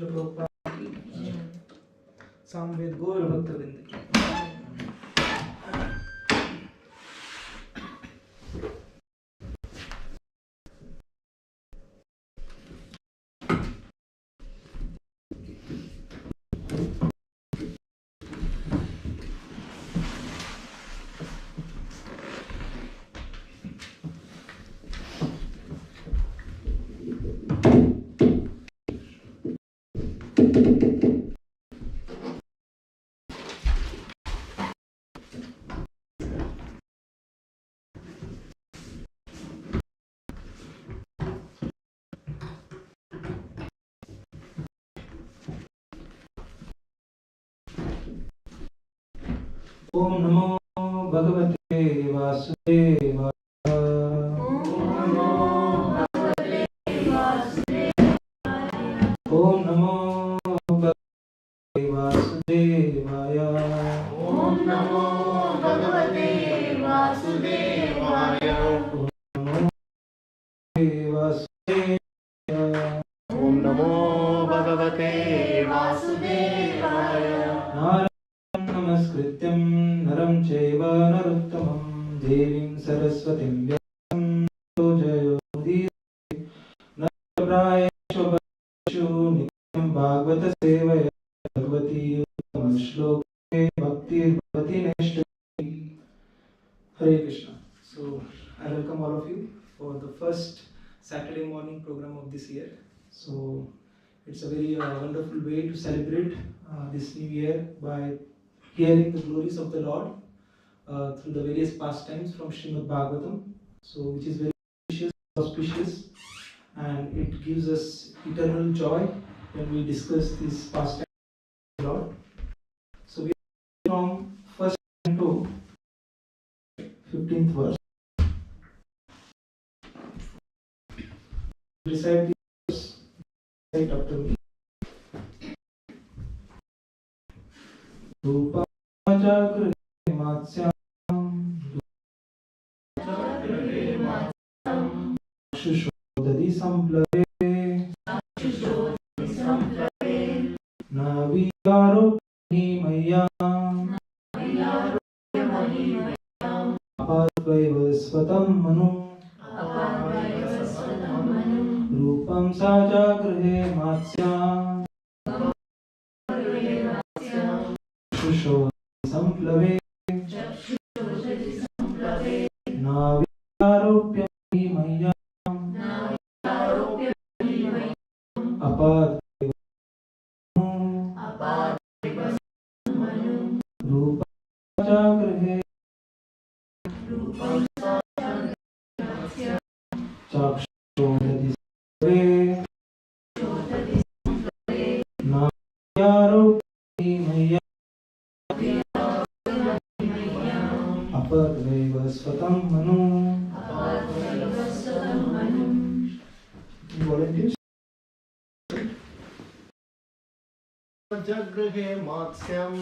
श्रील प्रभुपाद की सामवेद गौर भक्तवृंद की। ओम नमो भगवते वासुदेवाय। ओम नमो भगवते वासुदेवाय। ओम नमो भगवते वासुदेवाय। ओम नमो भगवते वासुदेवाय। नमस्कृत्यं नरं चैव नरोत्तमं देवीं सरस्वतीं व्यासं ततो जयोदीरये। नरप्रायेषु भक्तेषु नित्यं भागवत सेवया भगवती उत्तम श्लोके भक्तिर्भवति नैष्ठिकी। Hare Krishna. So I welcome all of you for the first Saturday morning program of this year. So it's a very wonderful way to celebrate this new year by hearing the glories of the Lord through the various pastimes from Srimad Bhagavatam, so which is very auspicious, and it gives us eternal joy when we discuss this pastime of the Lord. So we are from first to 15th verse. Recite the verse right after me. Rupa Jagra Matsyam Shushodadi Samplave Naviyaro Himayam Apadvaiva Svatam Manu Rupam Sajagrahe Matsyam Shushodadi Samplave Navyaropya Himayam Apadvaiva Rupam Sajagrahe Chakshodadi Samplave Navyaropya Himayam Apadvaiva Svatam Manu. Volunteers? Jagrahe Matsyam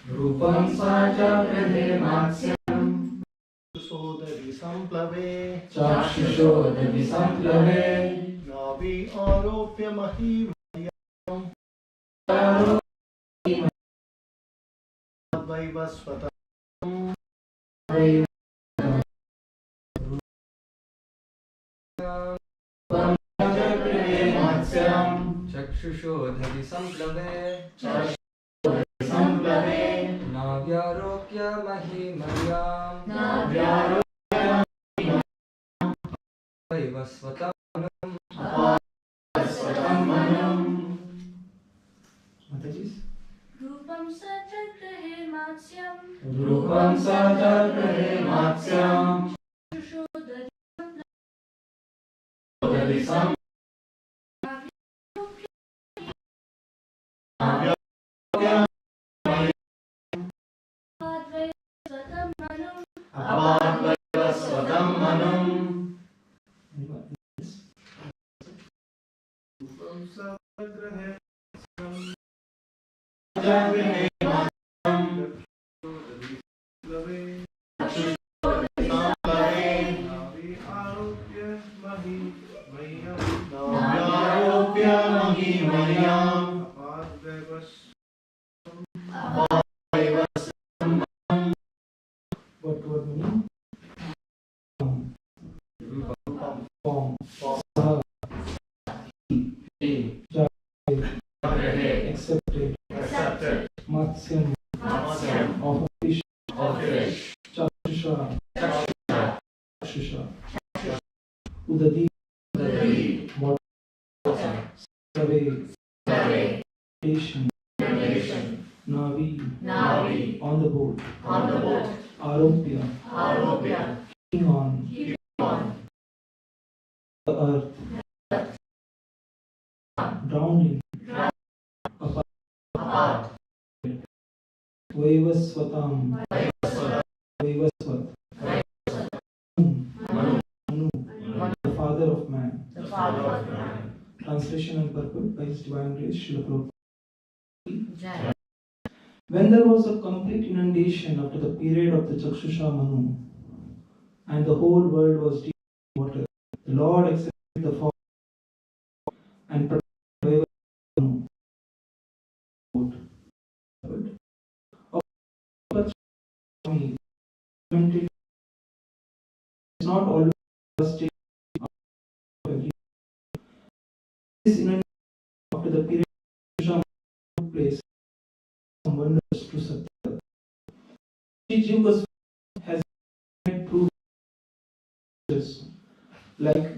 Rupam Sajagrahe Matsyam Sodari Samplave Chakshushodadi Samplave Navi Aropya Mahimayam Advaiva Svatam चक्षुषोधरि संप्लवे नाव्यारोप्य महिमयाम् स्वतः रूपं सजग्रहे मात्स्यम् Rupam Sajagrahe Matsyam Shushodari Samplave Apadvaiva Svatam Manum Rupam Sajagrahe Mahimayam Survey, Station, Navi, on the boat, Aropia, keeping on, the earth, drowning, apart, Vaivasvatam, Vaivasvat, Manu, the Father of Man. Translation and purport by His Divine Grace, Srila Prabhupada. When there was a complete inundation after the period of the Chakshusha Manu, and the whole world was deep in water, the Lord accepted the fall and protected Manu. It's not always a state of every. This inundation after the period of Chakshusha Manu took place, some wonders to Satya. Jiv was has proved like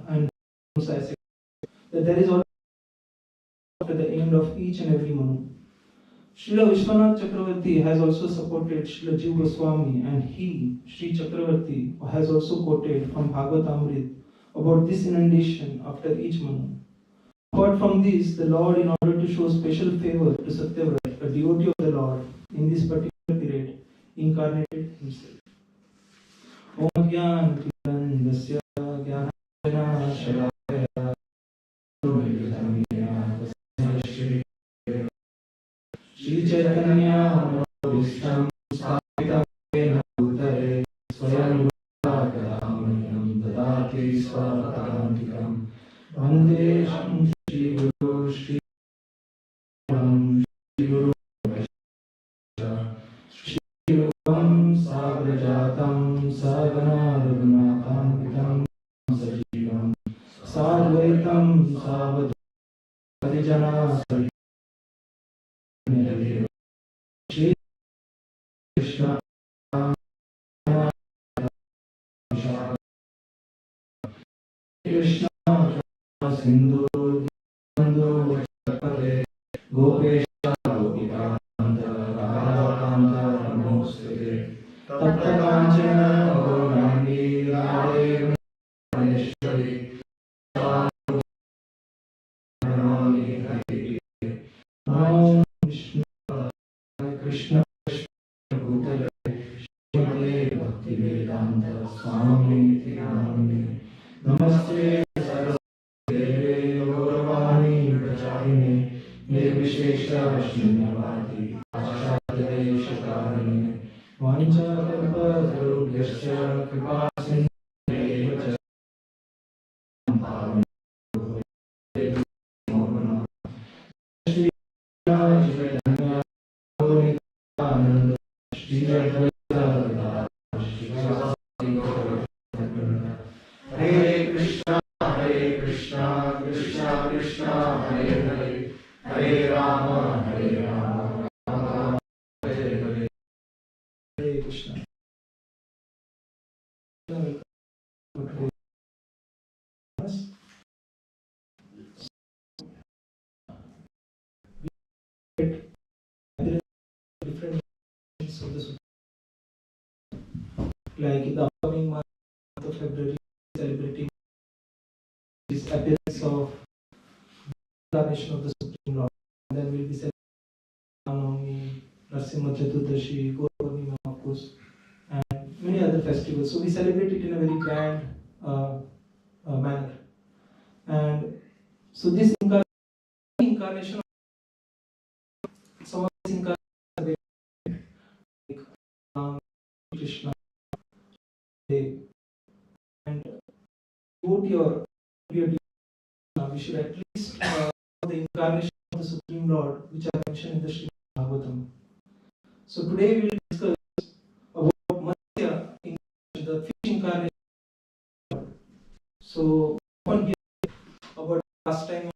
and that there is always after the end of each and every Manu. Srila Vishwanath Chakravarti has also supported Srila Jiv Goswami, and he, Sri Chakravarti, has also quoted from Bhagavatamrit about this inundation after each Manu. Apart from this, the Lord, in order to show special favor to Satyavrat, a devotee of the Lord, in this particular period, incarnated himself. Om Gyan Pilan Dasya Gyanajana Shalaya Shri Chaitanya Vishtam Savitam Vena Bhutare Swayam Bhutakaramanyam Dadati Swakarantikam Vande Shri Guru Shri Guru Shri Rupam Sagrajatam Sagana Raghunatham Vitam Sajivam Sadvaitam Savad Parijana Shri Krishna Krishna Sindhu Sindhu Chakre Gopesha Gopika Radha Namaste Tapta Kanchana Gaurani Radhe Manishwari Namaste Om Vishnu Krishna Bhutale Shimale Bhakti Vedanta Swami Namine Namaste Saraswate Gauravani Pracharine Nirvishesha Shunyavadi Ashadade Shakarine Vancha Kalpa Tarubhyascha Kripa Sindhu Shri Chaitanya Ananda Shri Advaita Hare Krishna, Krishna Krishna, Hare Hare, Hare Rama, Rama, Hare Hare. Hare Krishna. Different of the like in the upcoming month of February, celebrating this appearance of incarnation of the Supreme Lord. And then we'll be celebrating Navami, Narasimha Chaturdashi, Gaurapurnima, of course, and many other festivals. So we celebrate it in a very grand manner. And so this incarnation, some of these incarnations are very like Krishna, and devotee or we should at least the incarnation of the Supreme Lord, which are mentioned in the Srimad Bhagavatam. So today we will discuss about Matsya incarnation, the fish incarnation. So often hear about pastime of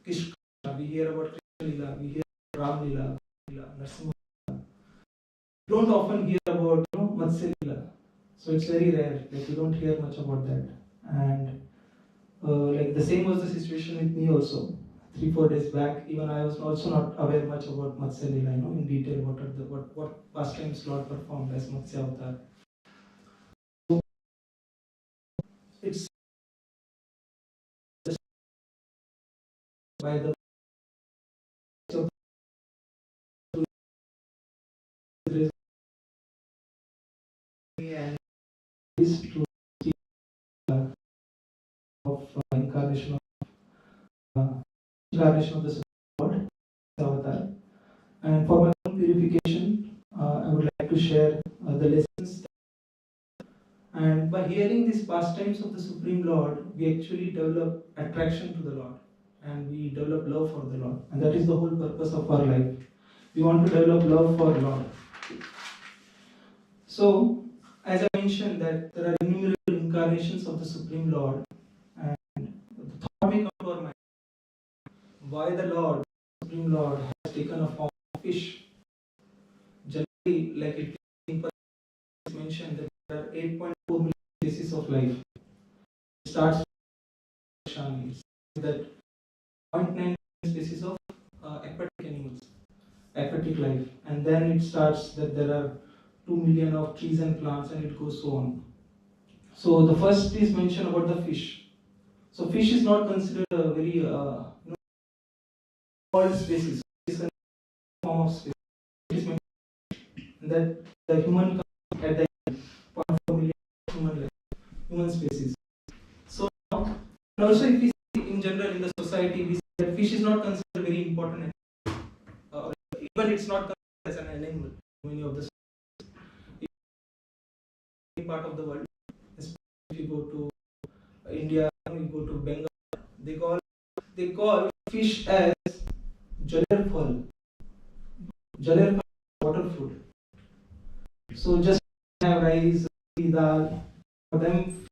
Krishna, we hear about Krishna Lila, we hear about Ram Lila, Narasimha Lila. We don't often hear about Matsya Lila. So it's very rare, like we don't hear much about that. And the same was the situation with me also. 3-4 days back, even I was also not aware much about Matsya Leela, in detail what pastimes Lord performed as Matsya Avatar. So it's just by the and is to speak of incarnation of the Lord Avatar. And for my own purification, I would like to share the lessons. And by hearing these pastimes of the Supreme Lord, we actually develop attraction to the Lord, and we develop love for the Lord. And that is the whole purpose of our life. We want to develop love for Lord. So, as I mentioned, that there are innumerable incarnations of the Supreme Lord, and the thought may come to our mind: why the Lord, Supreme Lord, has taken a form of fish? Generally, like it is mentioned, that there are 8.4 million species of life. It starts with Shani, that 0.9 species of aquatic animals, aquatic life, and then it starts that there are 2 million of trees and plants, and it goes so on. So the first is mentioned about the fish. So fish is not considered a very small species. It's a form of species. It is mentioned that the human comes at the end, 0.4 million human species. So now, and also if we see in general in the society, we see that fish is not considered very important. Even it's not considered as an animal. Many of the part of the world, especially if you go to India, you go to Bengal, they call fish as jalar phal. Jalar phal is water food. So just have rice, dal. For them,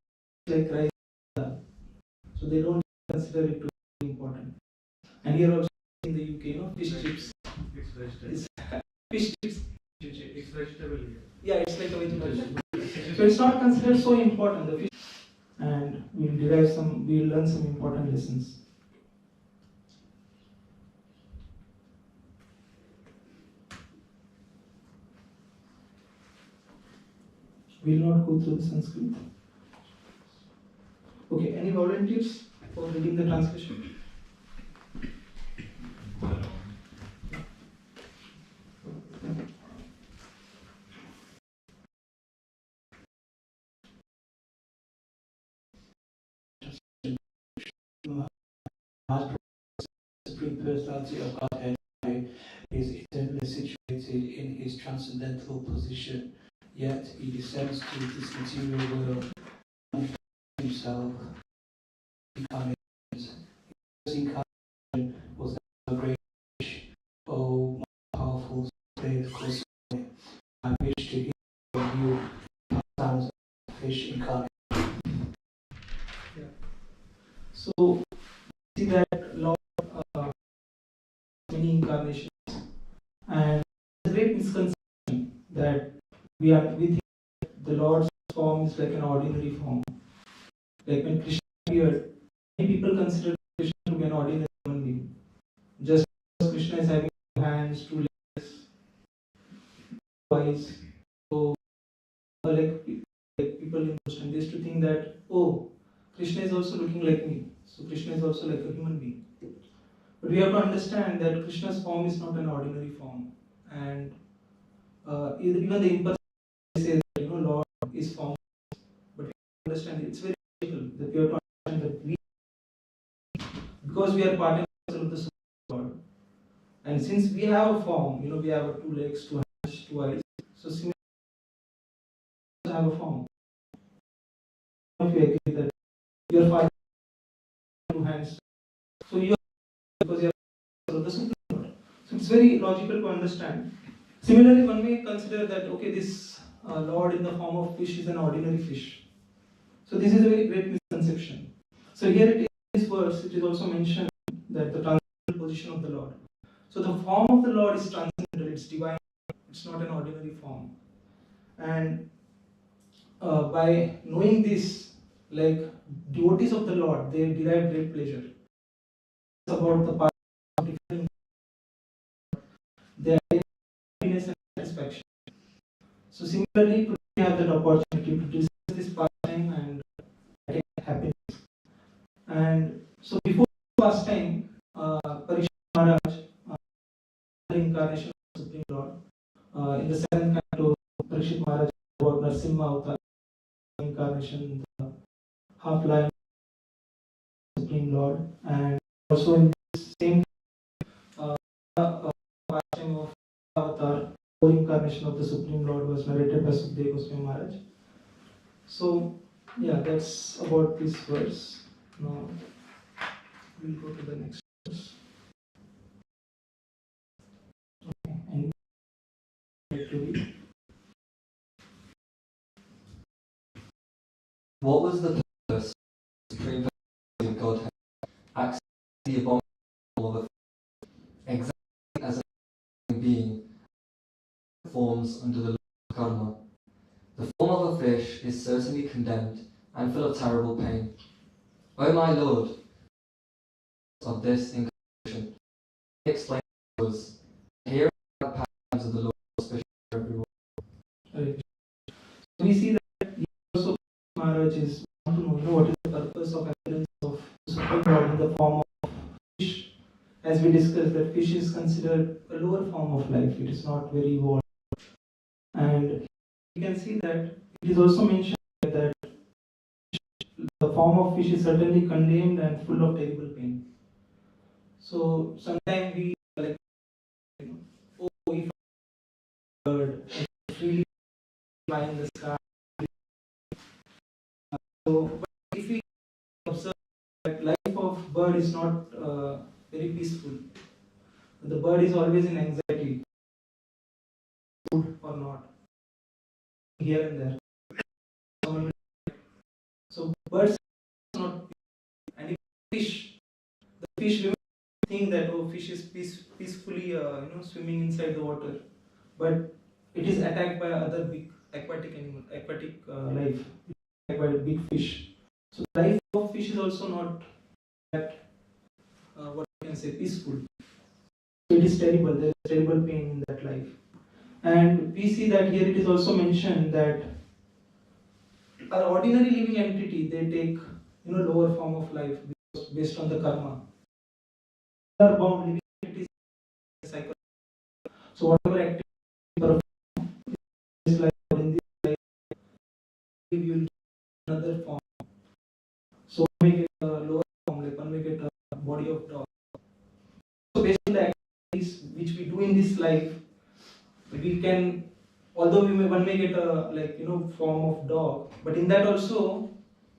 like rice, dal. So they don't consider it to be important. And here also in the UK, fish chips. It's vegetable. It's fish chips. It's vegetable here. Yeah, it's like a vegetable. So it's not considered so important, the fish. And we'll learn some important lessons. We'll not go through the Sanskrit. Okay, any volunteers for reading the translation? Supreme Personality of Godhead is eternally situated in his transcendental position, yet he descends to this material world and himself incarnations. His incarnation was that of a great fish. Oh, my powerful spirit, close to me. I wish to hear from you pastimes of fish incarnation. Yeah. So, see that Lord many incarnations, and the great misconception that we think the Lord's form is like an ordinary form. Like when Krishna appeared, many people consider Krishna to be an ordinary human being. Just because Krishna is having 2 hands, 2 legs, 2 eyes. So, like people in Western, they used to think that, oh, Krishna is also looking like me. So Krishna is also like a human being. But we have to understand that Krishna's form is not an ordinary form. And even the impersonal says that, Lord is form. But we have to understand it's very critical that we have to understand that because we are part and parcel of the Supreme God. And since we have a form, we have 2 legs, 2 hands, 2 eyes. So similarly, we have a form. If you agree that your father has 2 hands, so you are because you are of the Supreme Lord. So it's very logical to understand. Similarly, one may consider that okay, this Lord in the form of fish is an ordinary fish. So this is a very great misconception. So here it is in this verse, it is also mentioned that the transcendental position of the Lord. So the form of the Lord is transcendental, it's divine, it's not an ordinary form. And by knowing this, like devotees of the Lord, they derive great pleasure. It's about the path of different, their happiness and satisfaction. So similarly, today we have that opportunity to discuss this pastime and attain happiness. And so before pastime, Parikshit Maharaj, incarnation of the Supreme Lord, in the seventh canto, Parikshit Maharaj about Narsimha Avatar incarnation, the half life of the Supreme Lord, and also in this same pastime of Avatar, incarnation of the Supreme Lord was narrated by Sukadeva Goswami Maharaj. So, yeah, that's about this verse. Now, we'll go to the next verse. Okay, and to read. What was the purpose of the supreme personality of Godhead accepting the abominable of a exactly as a living being forms under the law of karma? The form of a fish is certainly condemned and full of terrible pain. O my Lord, of this incarnation, explain to us here the patterns of the Lord especially for everyone. Right. So we see that also Maharaj is want to know what is the purpose of appearance of Supreme Lord in the form of fish. As we discussed, that fish is considered a lower form of life. It is not very evolved. And you can see that it is also mentioned that the form of fish is certainly condemned and full of terrible pain. So sometimes we like, oh, if a bird and freely fly in the sky. So, but if we observe that life of bird is not very peaceful, the bird is always in anxiety, food or not, here and there. So birds are not, and if fish, the fish will think that oh, fish is peacefully swimming inside the water, but it is attacked by other big aquatic animal, aquatic life, attacked by a big fish. So the life of fish is also not that what you can say peaceful. So it is terrible. There is terrible pain in that life, and we see that here it is also mentioned that an ordinary living entity they take lower form of life based on the karma. They are bound living entities cycle. So whatever activity you perform in this life or in this life, you will get another form. So one may get a lower form, like one may get a body of dog. So based on the activities which we do in this life, we can, although one may get a form of dog, but in that also,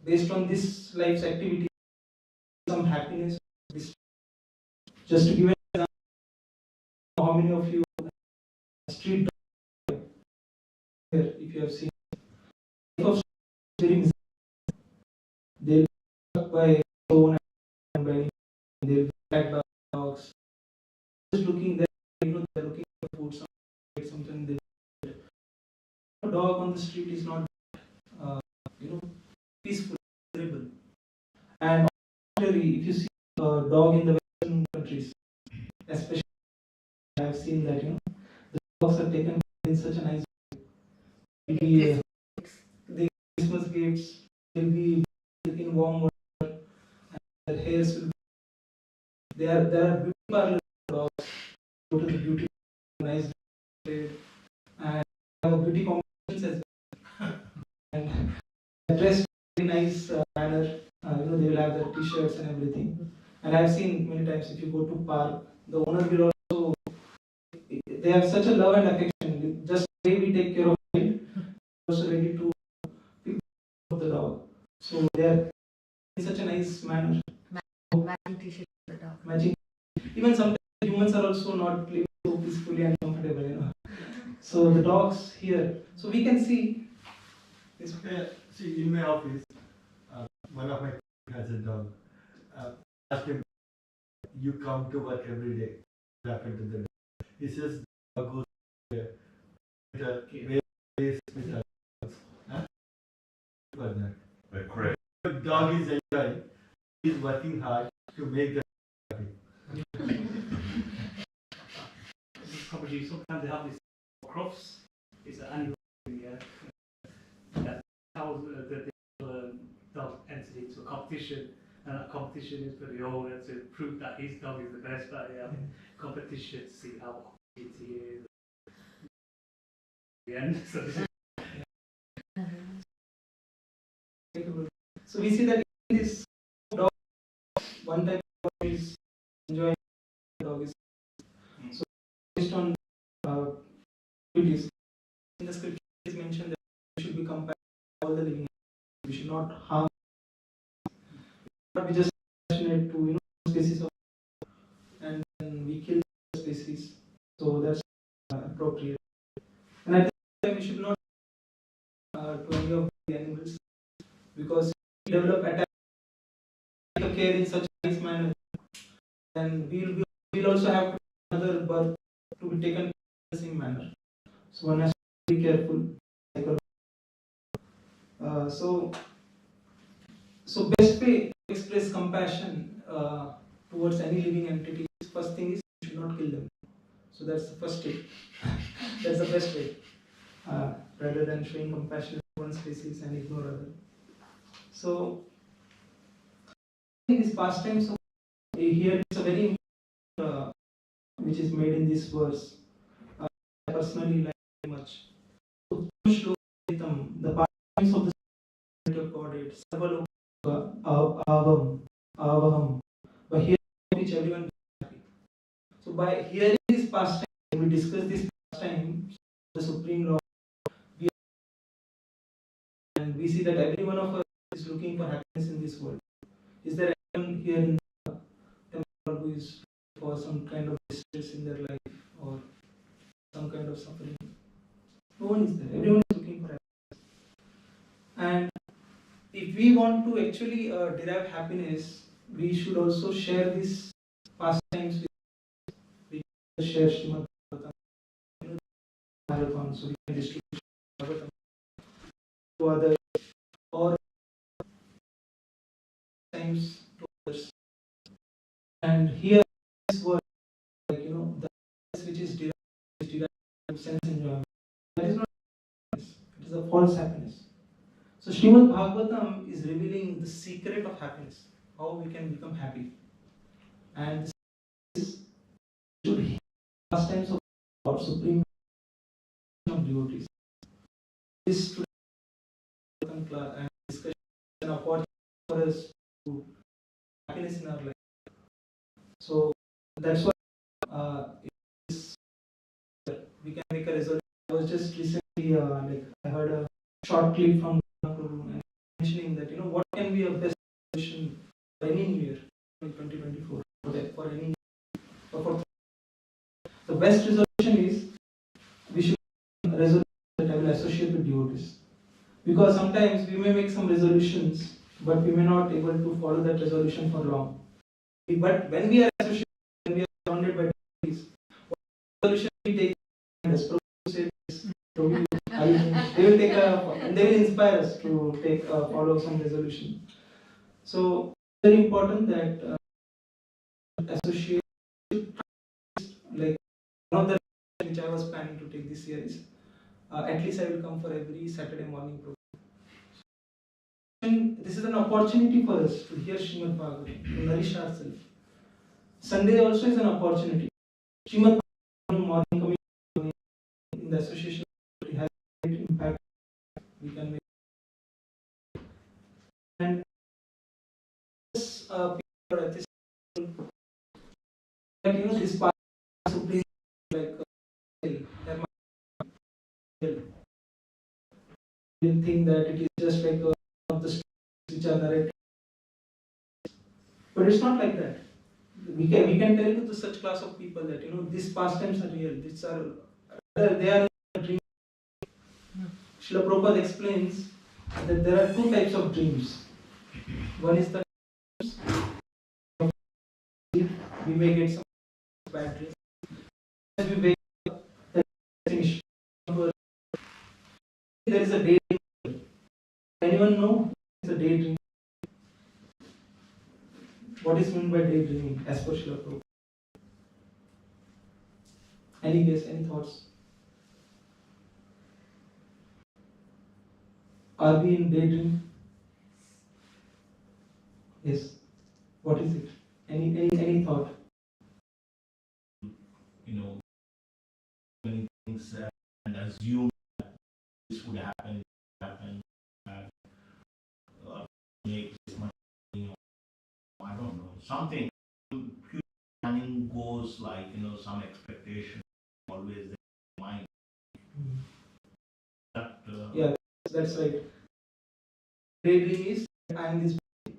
based on this life's activity, some happiness. Just to give an example, how many of you street dog here, if you have seen, life of very miserable. They'll be struck by stone and by they'll be attacked by dogs. Just looking there, they're looking for food, something. A dog on the street is not, uh, peaceful, miserable. And actually, if you see a dog in the Western countries, especially, I have seen that the dogs are taken in such a nice way. The Christmas gifts will be in warm water, and their hairs will be. There are beauty parlor dogs. Go to the beauty nice trade and have beauty competitions as well. And dressed in very nice manner. They will have their t-shirts and everything. And I've seen many times if you go to park, the owner will also, they have such a love and affection. Just the way we take care of it, also ready to pick up the dog. So they are in such a nice manner. Matching t-shirt for the dog. Matching. Even sometimes humans are also not living so peacefully and comfortable, So the dogs here. So we can see. See, in my office, one of my colleagues has a dog. Asked him, you come to work every day. What happened to the dog? He says, dog goes with a with a for that. Correct. The dog is enjoying. He is working hard to make the happy. These properties sometimes they have this cross. It's an annual thing, yeah. That's how the dog entered into a competition, and that competition is for the owner to prove that his dog is the best. But yeah, competition to see how fit he is. The end. So this is So we see that in this dog, one type of dog is enjoying dog is so based on duties. In the scripture it is mentioned that we should be compassionate to all the living. We should not harm. Not be just passionate to species of and then we kill the species. So that's appropriate. And at the same time we should not to any of the animals because we develop attack care in such a nice manner, then we'll also have another birth to be taken in the same manner. So one has to be careful. So best way to express compassion towards any living entity. First thing is you should not kill them. So that's the first tip. That's the best way. Rather than showing compassion to one species and ignore other. So in this pastime, so here it's a very which is made in this verse. I personally like very much. The pastimes of the Spirit of God, it's Sarvaloka Avaham. But here which everyone is happy. So by hearing this pastime, we discuss this pastime, the Supreme Lord, and we see that every one of us is looking for happiness in this world. Is there anyone here in the temple who is for some kind of distress in their life or some kind of suffering? No one is there. Everyone is looking for happiness. And if we want to actually derive happiness, we should also share these pastimes with. We share Srimad Bhagavatam, so we can distribute Bhagavatam to others or times to others. And here this word, like the happiness which is derived from sense enjoyment. That is not happiness. It is a false happiness. So Srimad Bhagavatam is revealing the secret of happiness, how we can become happy. And this should hear pastimes of our supreme of devotees. This today class and discussion is an opportunity for us to happiness in our life. So that's why we can make a resolution. I was just recently I heard a short clip from Prabhu mentioning that what can be a best resolution for any new year in 2024 for any or for the best resolution is we should resolution that I will associate with devotees, because sometimes we may make some resolutions but we may not able to follow that resolution for long. But when we are associated, when we are surrounded by devotees, what resolution we take, as Prabhu said, they will take and they will inspire us to take follow some resolution. So very important that associate, like one of the which I was planning to take this year is at least I will come for every Saturday morning program. And this is an opportunity for us to hear Srimad Bhagavatam, to nourish ourselves. Sunday also is an opportunity. Srimad Bhagavatam morning community in the association has a great impact we can make. And this people at this that this part supreme like they think that it is just like of the stories which are narrated, but it's not like that. We can tell to such class of people that these pastimes are real. These are they are a dream. Srila Prabhupada explains that there are two types of dreams. One is the we may get some bad dreams. As we wake up, there is a daydream. Anyone know it's a daydream? What is meant by daydreaming as per Srila Prabhupada? Any guess, any thoughts? Are we in daydream? Yes. What is it? Any thought? Many things and assume that this would happen, make this money, I don't know, something. Pure planning goes like, some expectation always there in mind. That, Yeah, that's right. Daydream is I am this body.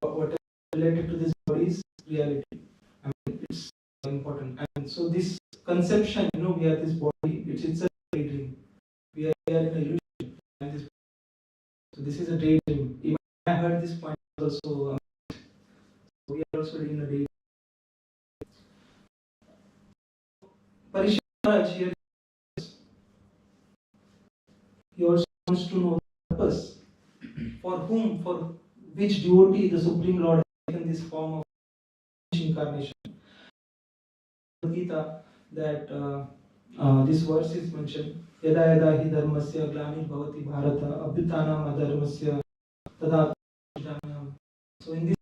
Whatever related to this body is reality. I mean, it's important. And so this conception, we are this body, it's a daydream. We are in a illusion. And this, so this is a daydream. Even I heard this point also. We are also in a daydream. Parishit Maharaj here, he also wants to know the purpose. For whom, for which devotee the Supreme Lord has taken this form of incarnation. Gita, that this verse is mentioned. Yada yada hi dharmasya glanir bhavati bharata abhyutanam adharmasya tada janam. So in this,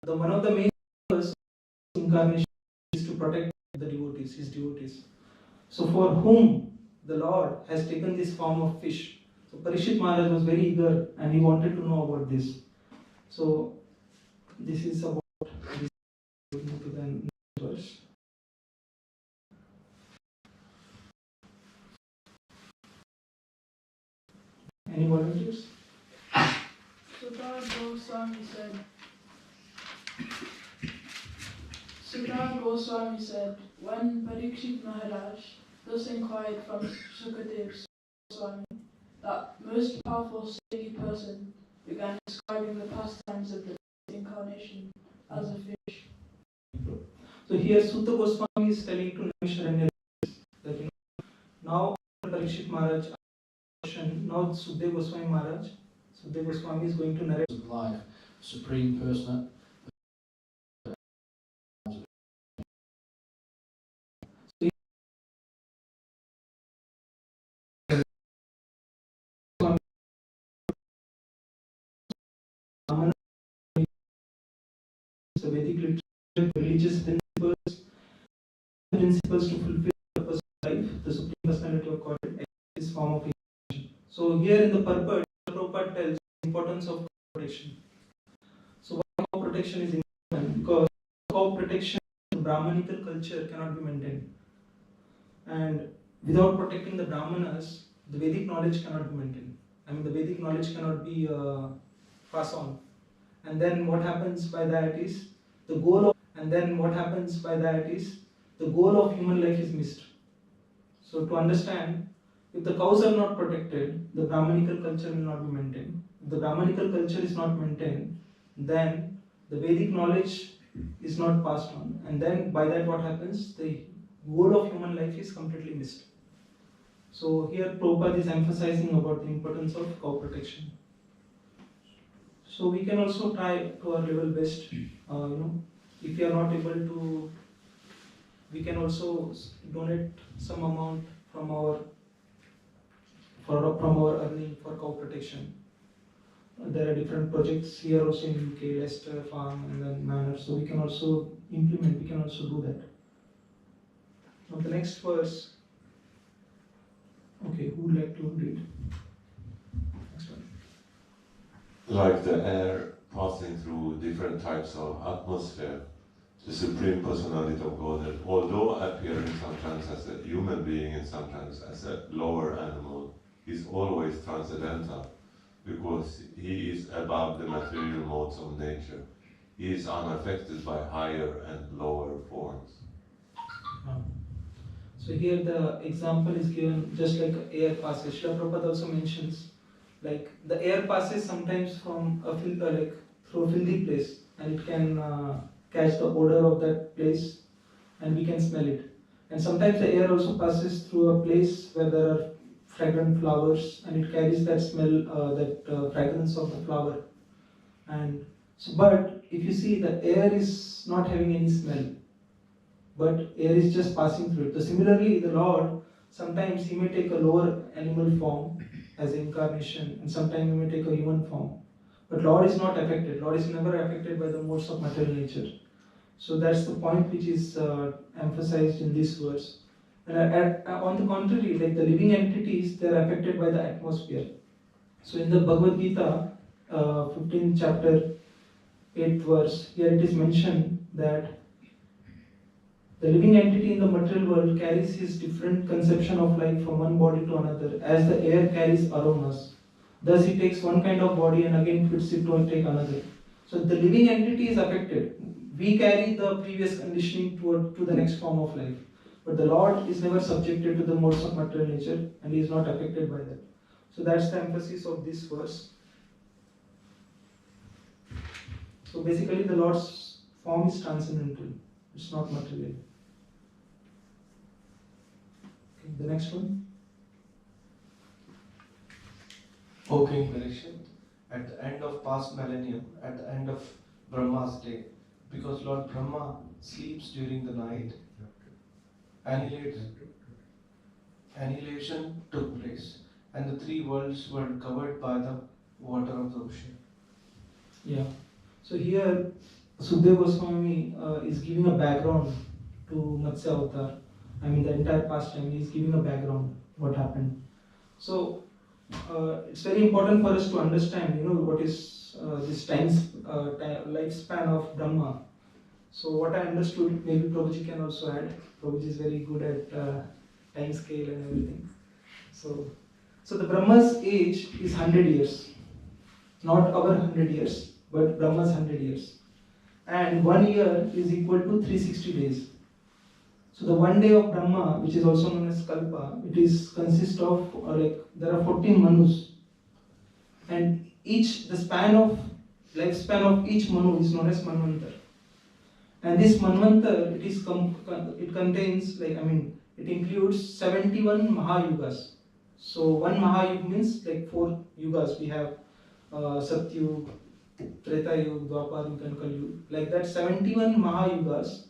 one of the main purposes of incarnation is to protect the devotees, his devotees. So for whom the Lord has taken this form of fish. So Parishit Maharaj was very eager and he wanted to know about this. So this is about this. Move to the next verse. Any volunteers? Sudha Goswami said, when Parikshit Maharaj thus inquired from Sukadev Goswami, that most powerful stately person began describing the pastimes of the incarnation as a fish. So here Sutta Goswami is telling to Namisharanya that now Parikshit Maharaj, now Sutta Goswami is going to narrate of life, Supreme Person. the Vedic literature, religious principles to fulfill the purpose of life, the Supreme Personality of Godhead, this form of incarnation. So here in the purport, Prabhupada tells the importance of cow protection. So why cow protection is important? Because cow protection, the Brahmanical culture cannot be maintained. And without protecting the Brahmanas, the Vedic knowledge cannot be maintained. I mean, the Vedic knowledge cannot be passed on. And then what happens by that is the goal of human life is missed. So to understand, if the cows are not protected, the Brahmanical culture will not be maintained. If the Brahmanical culture is not maintained, then the Vedic knowledge is not passed on. And then by that what happens? The goal of human life is completely missed. So here Prabhupada is emphasizing about the importance of cow protection. So we can also try to our level best. If we are not able to, we can also donate some amount from our earning for cow protection. There are different projects here also in UK, Leicester Farm and then Manor. So we can also implement. We can also do that. Now the next verse. Okay, who would like to read? Next one. Like the air passing through different types of atmosphere, the Supreme Personality of Godhead, although appearing sometimes as a human being and sometimes as a lower animal, is always transcendental, because he is above the material modes of nature. He is unaffected by higher and lower forms. So here the example is given just like air passes. Srila Prabhupada also mentions like the air passes sometimes from a through a filthy place, and it can catch the odor of that place and we can smell it. And sometimes the air also passes through a place where there are fragrant flowers and it carries that smell, that fragrance of the flower. And so, but if you see, the air is not having any smell, but air is just passing through it. So similarly, the Lord, sometimes He may take a lower animal form as incarnation, and sometimes He may take a human form. But Lord is not affected. Lord is never affected by the modes of material nature. So that's the point which is emphasized in this verse. And on the contrary, like the living entities, they are affected by the atmosphere. So in the Bhagavad Gita, 15th chapter, 8th verse, here it is mentioned that the living entity in the material world carries his different conception of life from one body to another, as the air carries aromas. Thus he takes one kind of body and again fits it to take another. So the living entity is affected. We carry the previous conditioning to the next form of life. But the Lord is never subjected to the modes of material nature, and He is not affected by that. So that's the emphasis of this verse. So basically the Lord's form is transcendental. It's not material. Okay, the next one. O King Parikshit, at the end of past millennium, at the end of Brahma's day, because Lord Brahma sleeps during the night, annihilation took place, and the three worlds were covered by the water of the ocean. Yeah. So here, Sukadeva Goswami is giving a background to Matsya Avatar. I mean, the entire past time, he is giving a background, what happened. So, it's very important for us to understand, what is this lifespan of Brahma. So, what I understood, maybe Prabhuji can also add. Prabhuji is very good at time scale and everything. So the Brahma's age is 100 years. Not our 100 years, but Brahma's 100 years. And 1 year is equal to 360 days. So the 1 day of Brahma, which is also known as Kalpa, consists of there are 14 Manus, and the lifespan of each Manu is known as Manvantar. And this Manvantar, it contains it includes 71 Mahayugas. So one Mahayug means 4 yugas. We have Satyug, Treta Yug, Dwapar Yug, and Kali Yug. Like that, 71 Mahayugas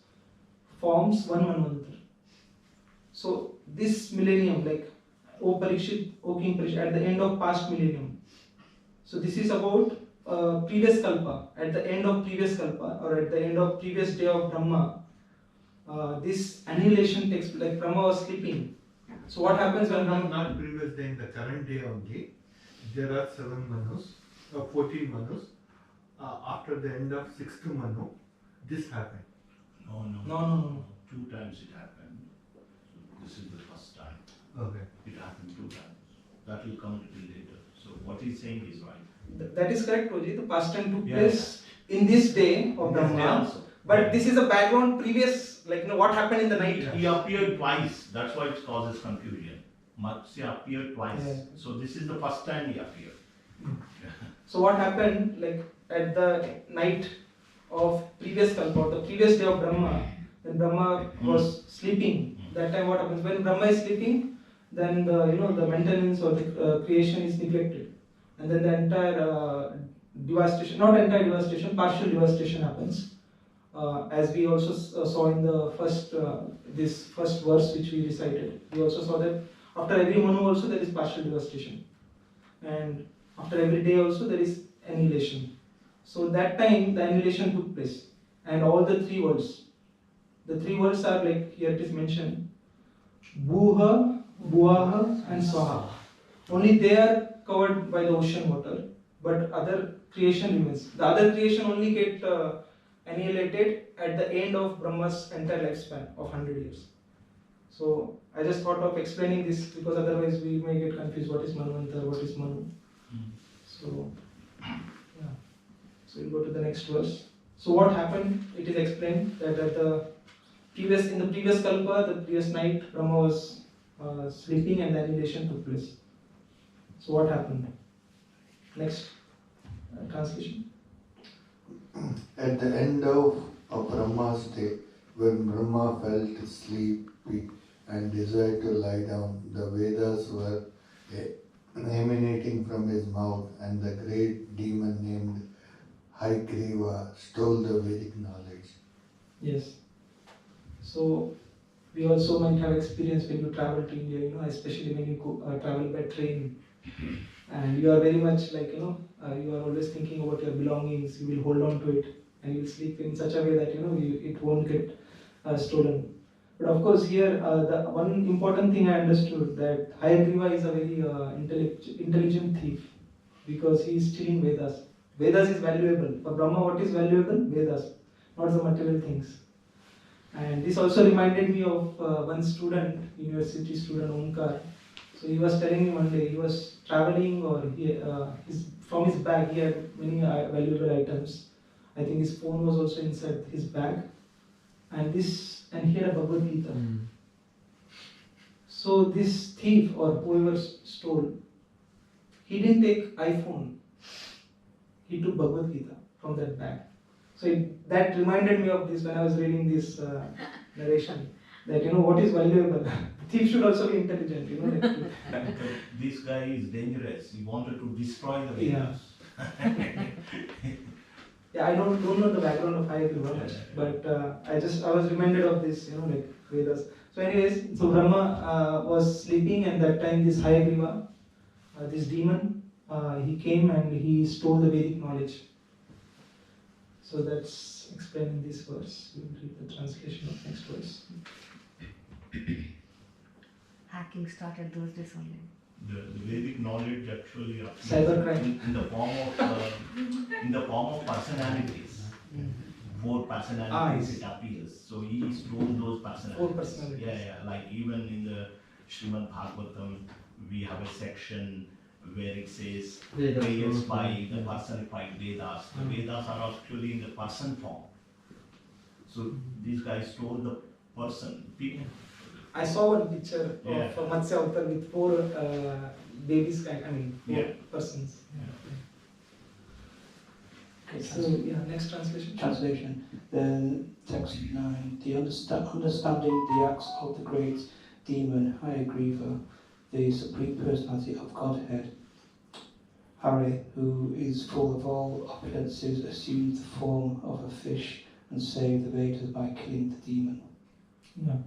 forms one Manvantar. So this millennium, O King Parikshit, at the end of past millennium. So this is about previous Kalpa. At the end of previous Kalpa, or at the end of previous day of Brahma, this annihilation takes place. Like Brahma was sleeping. So what happens when Brahma? Not previous day, in the current day only, there are 14 Manus. After the end of 6th Manu, this happened. No. 2 times it happened. So this is the first time. Okay. It happened 2 times. That will come a little later. So what he's saying is right. That is correct, Roji. The past time took place in this day of Brahma. But this is a background previous, what happened in the night. He appeared twice. That's why it causes confusion. Matsya appeared twice. Yeah. So this is the first time he appeared. So what happened, at the night of previous Kalpa, the previous day of Brahma, when Brahma was sleeping, that time what happens? When Brahma is sleeping, then the maintenance or the creation is neglected, and then the entire devastation, not entire devastation, partial devastation happens. As we also saw in the this first verse which we recited, we also saw that after every Manu also there is partial devastation, and after every day also there is annihilation. So that time the annihilation took place, and all the 3 worlds. The 3 worlds are here it is mentioned: Bhuha, Bhuaha, and Swaha. Only they are covered by the ocean water, but other creation remains. The other creation only get annihilated at the end of Brahma's entire lifespan of 100 years. So I just thought of explaining this because otherwise we may get confused. What is Manvantar? What is Manu? So yeah. So we'll go to the next verse. So what happened? It is explained that in the previous Kalpa, the previous night, Brahma was sleeping and the annihilation took place. So what happened? Next translation. At the end of Brahma's day, when Brahma felt sleepy and desired to lie down, the Vedas were emanating from his mouth, and the great demon named Hayagriva stole the Vedic knowledge. Yes. So we also might have experience when you travel to India, especially when you travel by train, and you are very much like, you are always thinking about your belongings, you will hold on to it, and you will sleep in such a way that, it won't get stolen. But of course here, the one important thing I understood, that Hayagriva is a very intelligent thief, because he is stealing Vedas. Vedas is valuable. For Brahma, what is valuable? Vedas, not the material things. And this also reminded me of one student, university student Omkar. So he was telling me one day, he was traveling, or from his bag he had many valuable items. I think his phone was also inside his bag, and he had a Bhagavad Gita. So this thief, or whoever stole, he didn't take iPhone. He took Bhagavad Gita from that bag. So that reminded me of this when I was reading this narration. That what is valuable. Thief should also be intelligent. This guy is dangerous. He wanted to destroy the Vedas. Yeah, I don't know the background of Hayagriva much, but I was reminded of this, like Vedas. So anyways, so Brahma was sleeping, and that time this Hayagriva, this demon, he came and he stole the Vedic knowledge. So that's explained in this verse. We will read the translation of next verse. Hacking started those days only. The Vedic knowledge actually appears Cybercrime. in the form of personalities. 4 personalities it appears. So he stole those personalities. 4 personalities. Yeah. Like even in the Srimad Bhagavatam, we have a section where it says prayers by the personified Vedas. The Vedas are actually in the person form. So these guys stole the person, people. I saw one picture of Matsya Avatar with 4 babies, 4 persons. Okay, so next translation. Translation. The text 9. The understanding the acts of the great demon Hayagriva, the Supreme Personality of Godhead, Hari, who is full of all opulences, assumed the form of a fish and saved the Vedas by killing the demon. Yeah.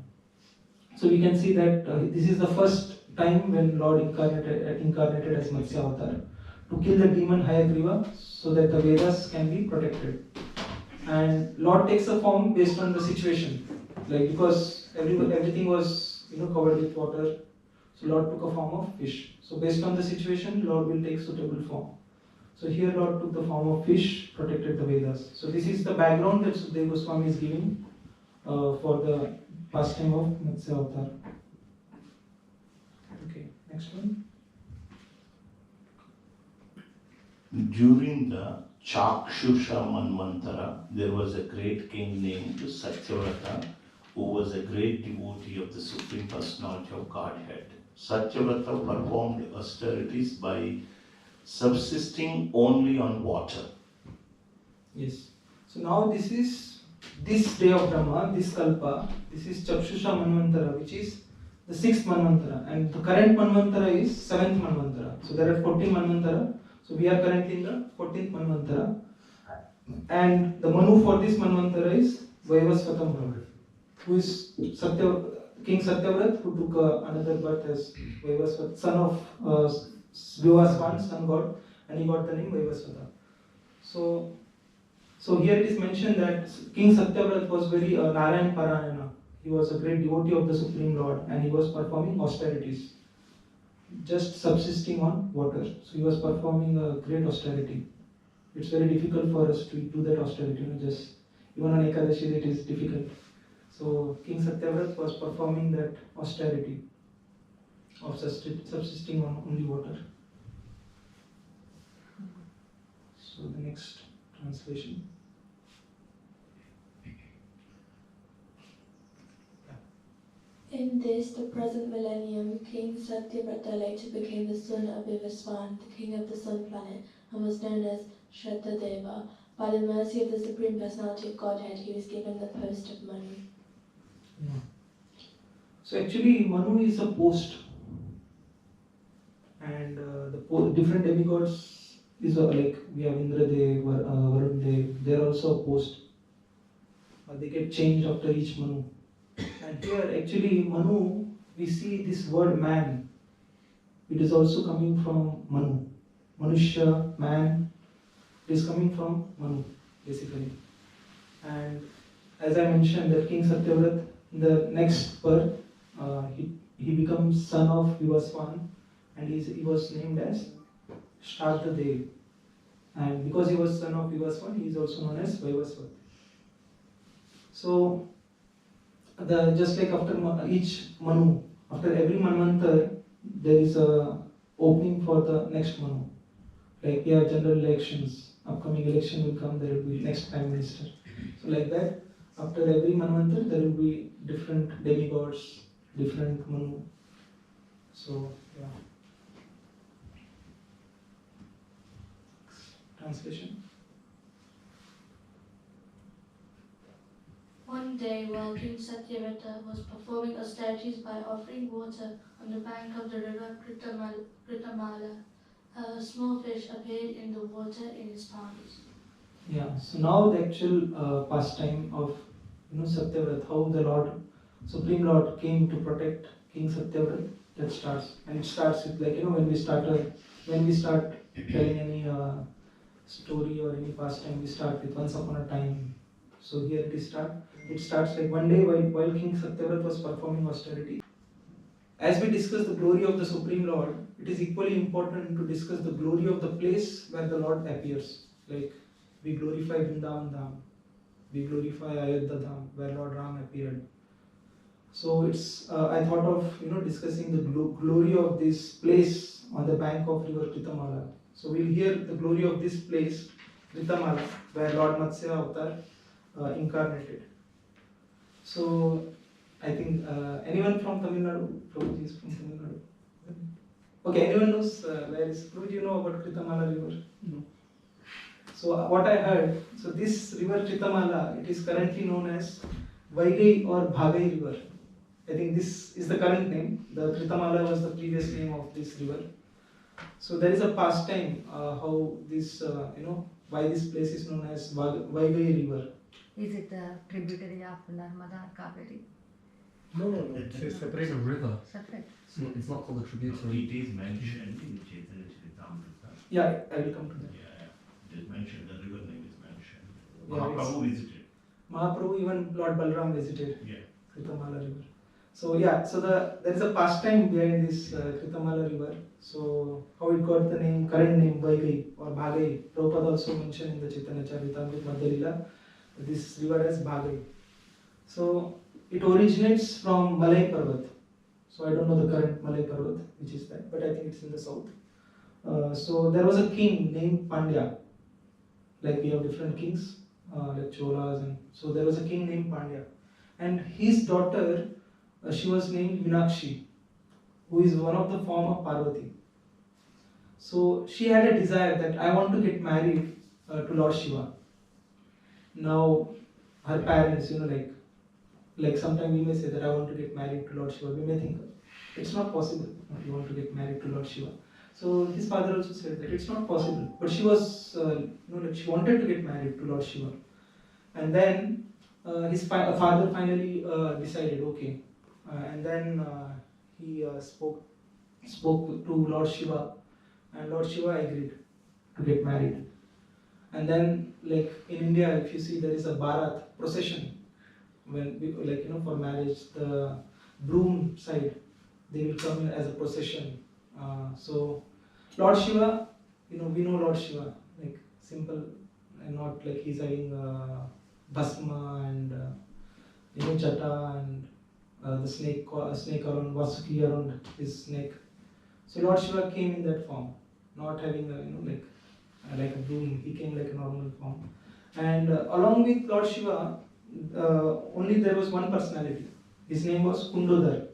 So we can see that this is the first time when Lord incarnated as Matsya Avatar to kill the demon Hayagriva so that the Vedas can be protected. And Lord takes a form based on the situation, like because everything was covered with water, so Lord took a form of fish. So based on the situation, Lord will take suitable form. So here Lord took the form of fish, protected the Vedas. So this is the background that Sukadeva Goswami is giving for the pastime of Matsya Avatar. Okay, next one. During the Chakshusha Manvantara, there was a great king named Satyavrata, who was a great devotee of the Supreme Personality of Godhead. Satyavrata performed austerities by subsisting only on water. Yes. So now this day of Brahma, this Kalpa, this is Chakshusha Manvantara, which is the 6th Manvantara, and the current Manvantara is 7th Manvantara. So there are 14 Manvantara. So we are currently in the 14th Manvantara, and the Manu for this Manvantara is Vaivasvatam, who is King Satyavrat, who took another birth as Vaivasvat, son of Vyavasvan, sun god, and he got the name Vaivasvata. So here it is mentioned that King Satyavrat was very Narayan Parayana. He was a great devotee of the Supreme Lord, and he was performing austerities, just subsisting on water. So he was performing a great austerity. It's very difficult for us to do that austerity, just even on Ekadashi it is difficult. So King Satyavrat was performing that austerity of subsisting on only water. So the next translation. In this, the present millennium, King Satyavrata later became the son of Vivaswan, the king of the sun planet, and was known as Shraddadeva. By the mercy of the Supreme Personality of Godhead, he was given the post of Manu. Yeah. So actually, Manu is a post, and the different demigods these are like we have Indra Dev, Varun Dev, they are also opposed. They get changed after each Manu. And here actually Manu, we see this word man. It is also coming from Manu. Manushya, man, it is coming from Manu, basically. And as I mentioned, that King Satyavrat, in the next birth, he becomes son of Vivaswan, and he was named as Shraddha Dev. And because he was son of Vivaswan, he is also known as Vaivasvat. So, just like after each Manu, after every Manvantar, there is a opening for the next Manu. Like we have general elections, upcoming election will come, there will be next Prime Minister. So like that, after every Manvantar, there will be different demigods, different Manu. So, yeah. Translation. One day, while King Satyavata was performing austerities by offering water on the bank of the river Kritamala, a small fish appeared in the water in his palms. Yeah, so now the actual pastime of Satyavrat, how the Lord, Supreme Lord came to protect King Satyavrat, that starts. And it starts with like, when we start telling any story or any pastime, we start with once upon a time. So here it starts like one day while King Satyavrat was performing austerity. As we discuss the glory of the Supreme Lord, it is equally important to discuss the glory of the place where the Lord appears. Like we glorify Vrindavan Dham, we glorify Ayodhya Dham, where Lord Ram appeared. So it's I thought of discussing the glory of this place on the bank of river Kritamala. So we'll hear the glory of this place, Kritamala, where Lord Matsya Avatar incarnated. So I think anyone from Tamil Nadu? Prabhuji is from Tamil Nadu. Okay, anyone knows where is Prabhuji? You know about Kritamala river? No. So what I heard, so this river Kritamala, it is currently known as Vaigai or Bhagai river. I think this is the current name. The Kritamala was the previous name of this river. So there is a pastime how this why this place is known as Vaigai river. Is it a tributary of Narmada or Kaveri? No, it's a separate river. Separate. It's not called a tributary. It is mentioned in Chaitanya Charitamrita. Yeah, I will come to that. Yeah, it is mentioned, the river name is mentioned. Yeah, Mahaprabhu visited. Mahaprabhu, even Lord Balram visited Kritamala river. So there is a pastime behind this Kritamala river. So how it got the name, current name Vaigai or Bhagai. Prabhupada also mentioned in the Chaitanya Charitamrita Madhya this river as Bhagai. So it originates from Malay Parvat. So I don't know the current Malay Parvat, which is that, but I think it's in the south. So there was a king named Pandya. Like we have different kings, like Cholas, and so there was a king named Pandya. And his daughter, she was named Meenakshi, who is one of the form of Parvati. So she had a desire that I want to get married to Lord Shiva. Now her parents, like sometimes we may say that I want to get married to Lord Shiva. We may think it's not possible. You want to get married to Lord Shiva. So his father also said that it's not possible. But she was, she wanted to get married to Lord Shiva. And then his father finally decided, okay. And then he spoke to Lord Shiva, and Lord Shiva agreed to get married. And then, like in India, if you see, there is a Bharat procession when for marriage, the broom side they will come in as a procession. So Lord Shiva, we know Lord Shiva, like simple, and not like he's having bhasma and jata and the snake around Vasuki around his neck. So Lord Shiva came in that form, not having like a broom. He came like a normal form. And along with Lord Shiva, only there was one personality. His name was Kundodhar.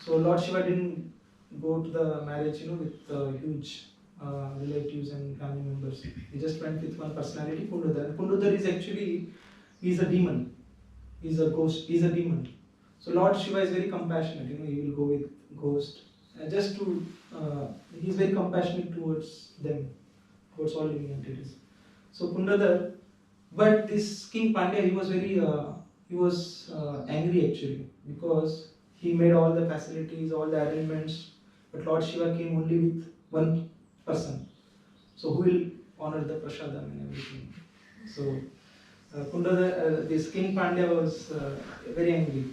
So Lord Shiva didn't go to the marriage, with huge relatives and family members. He just went with one personality, Kundodhar. Kundodhar is actually, he's a demon. He's a ghost. He's a demon. So Lord Shiva is very compassionate. He will go with ghost just to, he's very compassionate towards them, towards all living entities. So Kundadar, but this King Pandya, he was angry actually, because he made all the facilities, all the arrangements, but Lord Shiva came only with one person. So who will honor the prasadam and everything? So this King Pandya was very angry.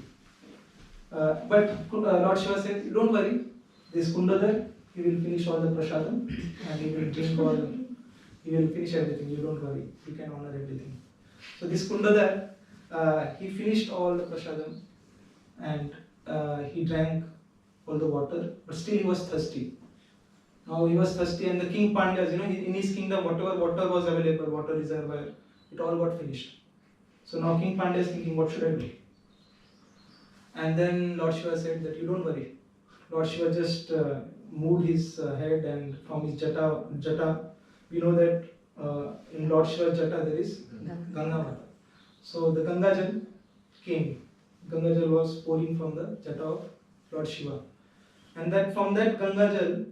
But Lord Shiva said, don't worry, this Kundadar, he will finish all the prasadam and he will drink all, he will finish everything, you don't worry, you can honor everything. So this Kundadar, he finished all the prasadam and he drank all the water, but still he was thirsty. Now he was thirsty, and the King Pandyas, in his kingdom, whatever water was available, water reservoir, it all got finished. So now King Pandya is thinking, what should I do? And then Lord Shiva said that you don't worry. Lord Shiva just moved his head, and from his jata, we know that in Lord Shiva's jata there is Ganga Mata. So the Ganga Jal came. Ganga Jal was pouring from the jata of Lord Shiva. And that from that Ganga Jal,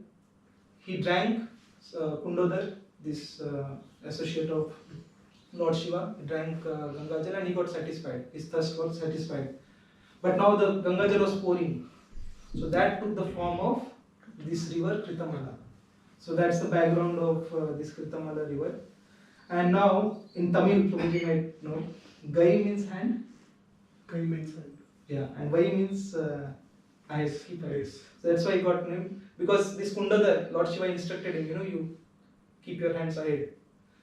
he drank Kundodar, this associate of Lord Shiva, drank Ganga Jal and he got satisfied. His thirst got satisfied. But now the Ganga Jal was pouring. So that took the form of this river Kritamala. So that's the background of this Kritamala river. And now in Tamil, you might know, Gai means hand. Gai means hand. Yeah, and Vai means eyes. Keep eyes. So that's why he got name. Because this Kundadar, Lord Shiva instructed him, you keep your hands ahead.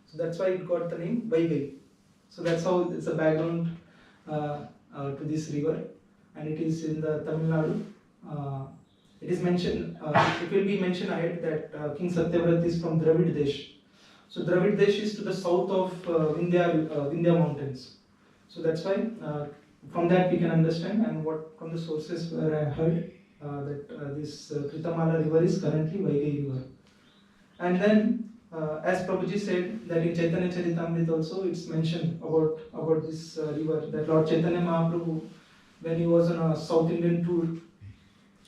So that's why it got the name Vaigai. So that's how it's a background to this river, and it is in the Tamil Nadu. It is mentioned, it will be mentioned ahead that King Satyavrat is from Dravid Desh. So Dravid Desh is to the south of Vindhya mountains. So that's why from that we can understand, and what from the sources where I heard that this Kritamala river is currently Vaigai river. And then as Prabhuji said that in Chaitanya Charitamrita also it's mentioned about this river, that Lord Chaitanya Mahaprabhu, when he was on a South Indian tour,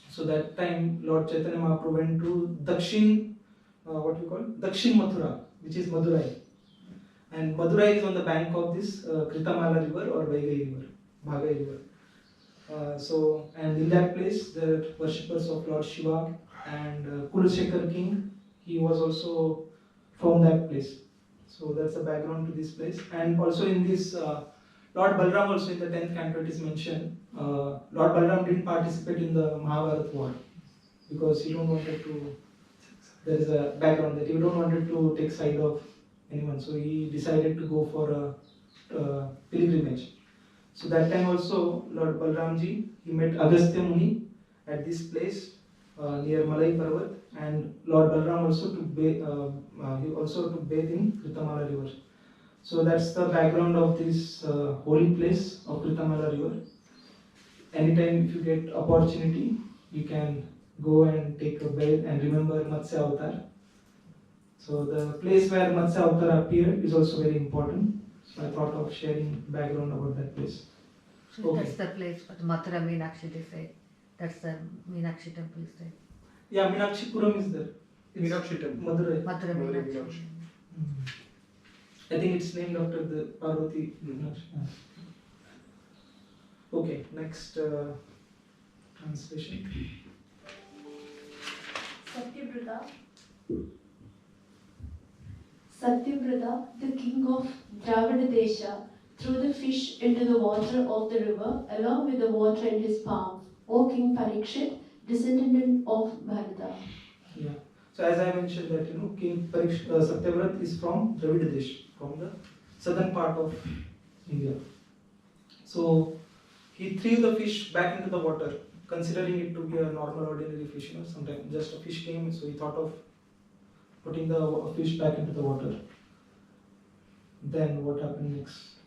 so that time Lord Chaitanya Mahaprabhu went to Dakshin Mathura, which is Madurai. And Madurai is on the bank of this Kritamala river or Vaigai river, Bhagai river. And in that place there are worshippers of Lord Shiva, and Kulashekar king, he was also from that place. So that's the background to this place. And also in this, Lord Balram also in the 10th canto it is mentioned, Lord Balram didn't participate in the Mahabharata war because he don't wanted to, there is a background that he don't wanted to take side of anyone. So he decided to go for a pilgrimage. So that time also Lord Balramji, he met Agastya Muni at this place near Malai Parvat, and Lord Balram also took bathe in Kritamala river. So that's the background of this holy place of Kritamala river. Anytime if you get opportunity, you can go and take a bath and remember Matsya Avatar. So the place where Matsya Avatar appeared is also very important. So I thought of sharing background about that place. So okay. That's the place, but Mathura Meenakshi they say. That's the Meenakshi temple is there. Yeah, Meenakshi Puram is there. Meenakshi temple. Madurai. Mathura Meenakshi. I think it's named after the Arati. Okay, next translation. Satyavrata, the king of Dravida Desha, threw the fish into the water of the river along with the water in his palm. O King Parikshit, descendant of Bharata. Yeah. So as I mentioned that King Satyavrat is from Dravida Desh, from the southern part of India. So he threw the fish back into the water, considering it to be a normal ordinary fish. Sometimes just a fish came, so he thought of putting the fish back into the water. Then what happened next?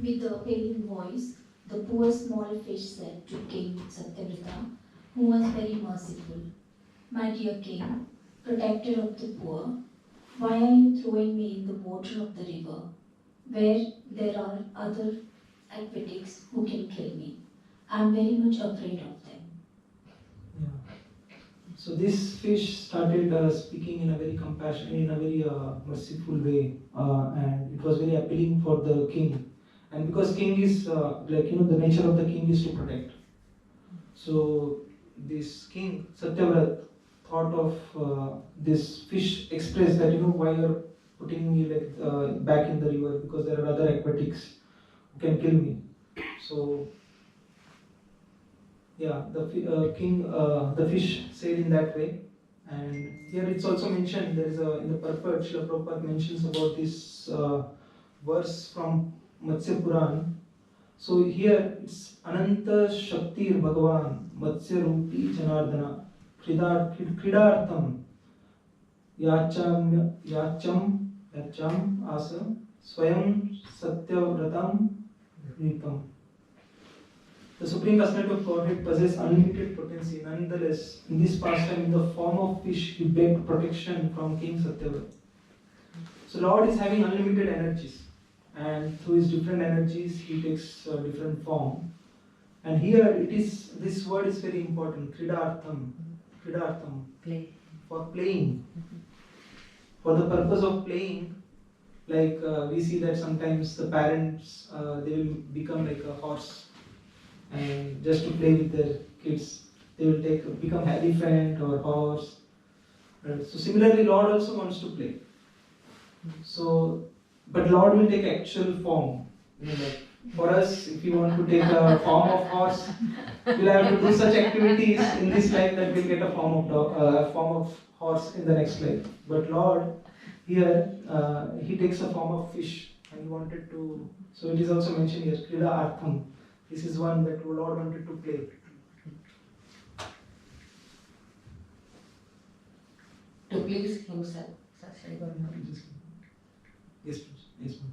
With a pale voice, the poor small fish said to King Satyavrata, who was very merciful, "My dear king, protector of the poor, Why are you throwing me in the water of the river, where there are other aquatics who can kill me? I am very much afraid of them. Yeah. So this fish started speaking in a very compassionate, in a very merciful way, and it was very appealing for the king. And because king is the nature of the king is to protect. So this king Satyavrat thought of this fish, expressed that why you're putting me back in the river, because there are other aquatics who can kill me. So yeah, the fish said in that way. And here it's also mentioned, there is in the purport, Srila Prabhupada mentions about this verse from Matsya Puran. So here it's Ananta Shaktir Bhagavan Matsya Rupi Janardana Kridartham Yacham Asa Swayam Satyavratam Ritam. The Supreme Personality of Godhead possesses unlimited potency. Nonetheless, in this pastime, in the form of fish, he begged protection from King Satyavrat. So Lord is having unlimited energies, and through his different energies, he takes different form. And here this word is very important. Kridartham, Play. for playing, for the purpose of playing. Like we see that sometimes the parents they will become like a horse, and just to play with their kids, they will become elephant or horse. Right? So similarly, Lord also wants to play. So, but Lord will take actual form. Like for us, if you want to take a form of horse, we'll have to do such activities in this life that we'll get a form of horse in the next life. But Lord, here he takes a form of fish, and he wanted to. So it is also mentioned here, Krida Artham. This is one that Lord wanted to play. To please himself. Yes, please. Yes, ma'am.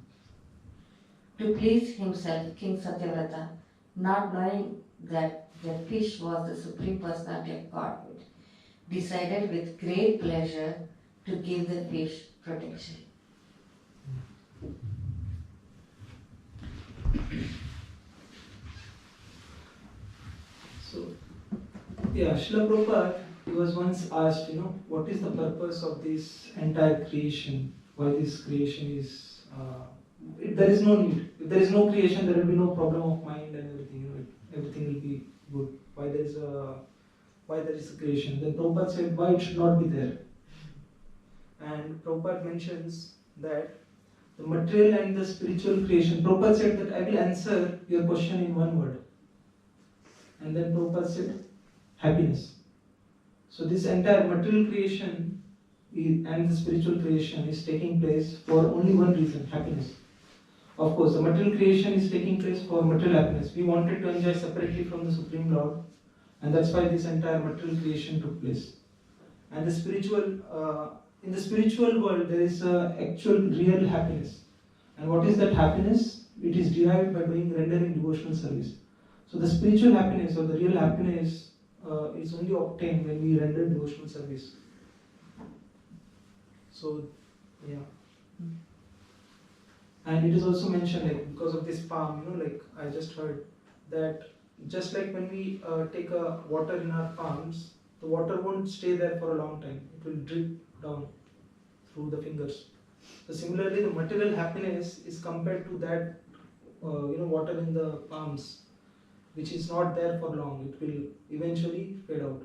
To please himself, King Satyavrata, not knowing that the fish was the Supreme Personality of Godhead, decided with great pleasure to give the fish protection. So, yeah, Srila Prabhupada, he was once asked, what is the purpose of this entire creation? Why this creation is, there is no need. If there is no creation, there will be no problem of mind and everything. Everything will be good. Why there is a creation? Then Prabhupada said, why it should not be there? And Prabhupada mentions that the material and the spiritual creation. Prabhupada said that I will answer your question in one word. And then Prabhupada said, happiness. So this entire material creation and the spiritual creation is taking place for only one reason, happiness. Of course, the material creation is taking place for material happiness. We wanted to enjoy separately from the Supreme Lord, and that's why this entire material creation took place. And the spiritual, in the spiritual world, there is actual real happiness. And what is that happiness? It is derived by rendering devotional service. So the spiritual happiness or the real happiness is only obtained when we render devotional service. So, yeah. And it is also mentioned, because of this palm, I just heard that just like when we take water in our palms, the water won't stay there for a long time. It will drip down through the fingers. So similarly, the material happiness is compared to that, water in the palms, which is not there for long. It will eventually fade out.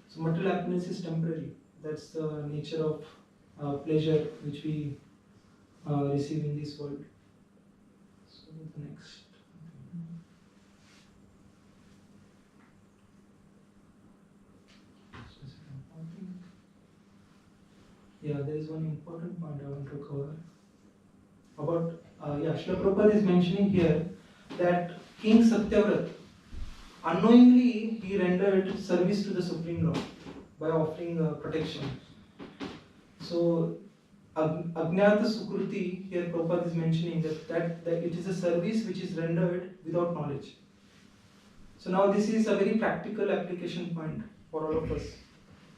So material happiness is temporary. That's the nature of pleasure which we receive in this world. So the next. Yeah, there is one important point I want to cover. About, Srila Prabhupada is mentioning here that King Satyavrat, unknowingly he rendered service to the Supreme Lord by offering protection. So, Ajnata Sukruti, here Prabhupada is mentioning that it is a service which is rendered without knowledge. So now this is a very practical application point for all of us,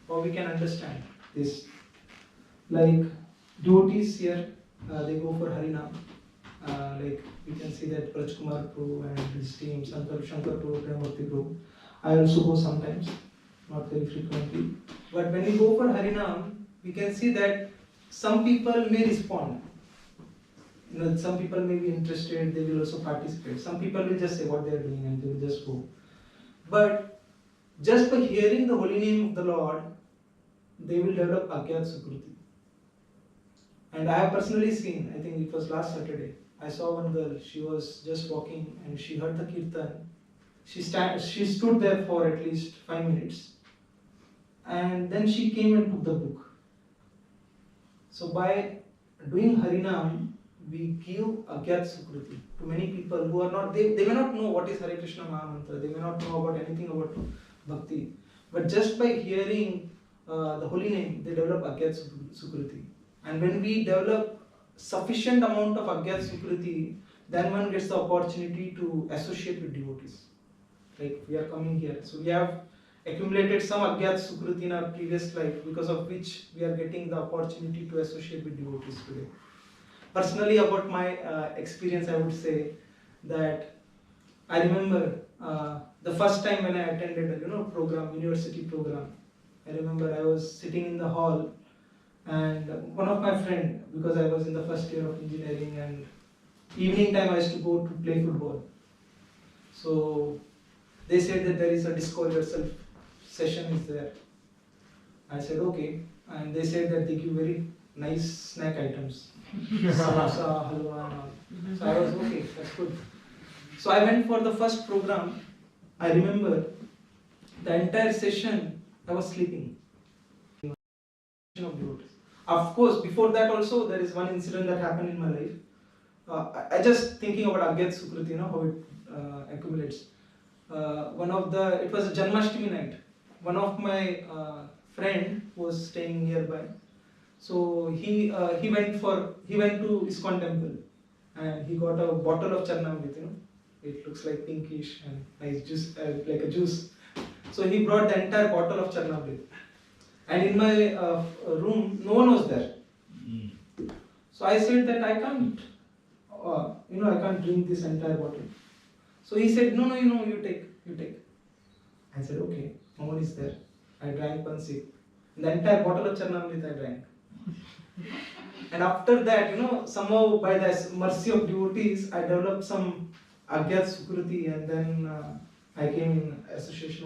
how we can understand this. Like, devotees here, they go for Harinam. Like you can see that Rajkumar Prabhu and his team, Shankar Prabhu, Premurti Prabhu. I also go sometimes, not very frequently. But when we go for Harinam, we can see that some people may respond. You know, some people may be interested, they will also participate. Some people will just say what they are doing and they will just go. But just by hearing the holy name of the Lord, they will develop Agyat Sukruti. And I have personally seen, I think it was last Saturday, I saw one girl, she was just walking and she heard the kirtan. She stood there for at least 5 minutes. And then she came and took the book. So by doing Harinam, we give Agyat Sukruti to many people who are not, they may not know what is Hare Krishna Mahamantra, they may not know about anything about Bhakti. But just by hearing the holy name, they develop Agyat Sukruti. And when we develop sufficient amount of Agyat Sukruti, then one gets the opportunity to associate with devotees. Like we are coming here. So we have accumulated some Agyat Sukruti in our previous life, because of which we are getting the opportunity to associate with devotees today. Personally, about my experience, I would say that I remember the first time when I attended a program, university program. I remember I was sitting in the hall, and one of my friend, because I was in the first year of engineering, and evening time I used to go to play football. So they said that there is a disco rehearsal session is there. I said okay, and they said that they give very nice snack items, samosa, halwa and all. So I was okay, that's good. So I went for the first program. I remember the entire session I was sleeping. Of course, before that also there is one incident that happened in my life. I just thinking about Agyat Sukruti, how it accumulates. It was a Janmashtami night. One of my friend was staying nearby, so he went to ISKCON temple, and he got a bottle of Charnamrit. It looks like pinkish and nice juice, like a juice. So he brought the entire bottle of Charnamrit, and in my room no one was there. So I said that I can't, I can't drink this entire bottle. So he said, no, you take. I said, okay, no one is there. I drank one sip. The entire bottle of Charnamrit I drank. And after that, somehow by the mercy of devotees, I developed some Agyat Sukruti, and then I came in association